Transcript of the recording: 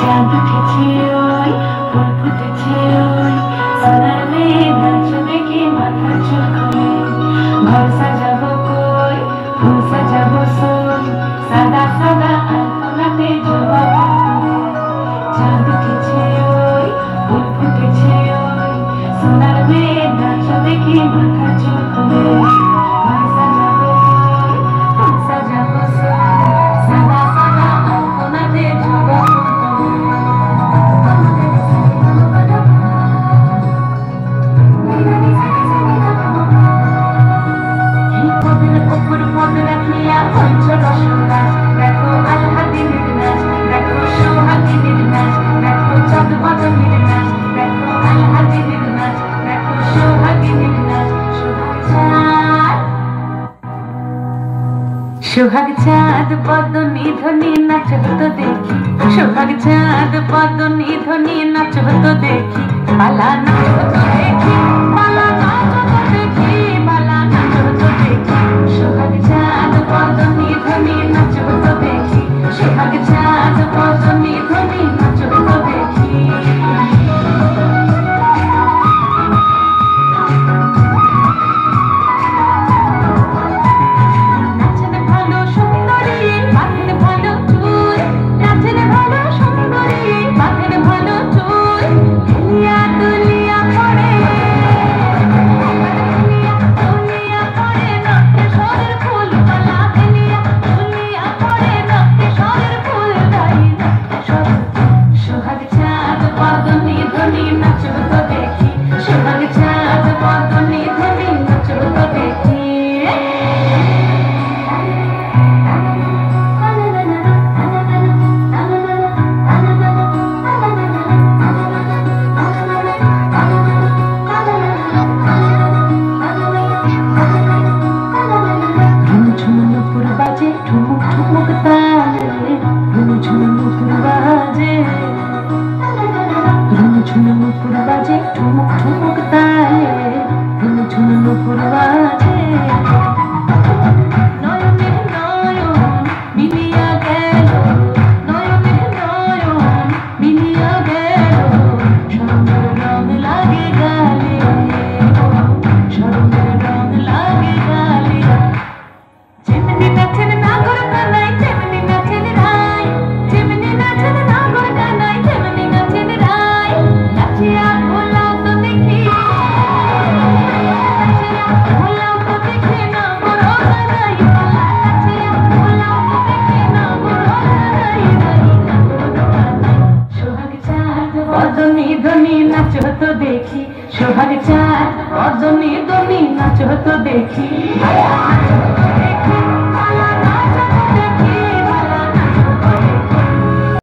চাঁদ উঠেছে ওই ফুল ফুটেছে ওই সোনার মেয়ে নাচ দেখি মাথার চুল খুলে ঘর সাজাবো কই ফুল সাজাবো সই সাদা সাদা আলপনাতে জবাব চাঁদ উঠেছে ওই ফুল ফুটেছে ওই সোনার মেয়ে নাচ দেখি মাথার চুল খুলে ঘর সাজাবো কই ফুল সাজাবো সই সাদা সাদা আলপনাতে জবাব সোহাগ চাঁদ বদনী ধ্বনি নাচ হতো দেখি সোহাগ চাঁদ বদনী ধ্বনি নাচ হতো দেখি পালা নাচ হতো দেখি পালা নাচ হতো দেখি পালা নাচ হতো দেখি সোহাগ চাঁদ বদনী ধ্বনি নাচ হতো দেখি সোহাগ চাঁদ বদনী ধ্বনি নাচ হতো দেখি ठुमुक ठुमुक ताले झुनझुन पुरवाजे नयने नयन मिलिया गेल नयने नयन मिलिया गेल शरमेर रंग लागे गाले शरमेर रंग लागे गाले जेमनि नाचेन नागर कानाई तेमनि नाचेन राय जेमनि नाचेन नागर कानाई तेमनि नाचेन राय नाचिया नाच तो देखी सोहाग चाँद बदनी ध्वनि नाच तो देखी।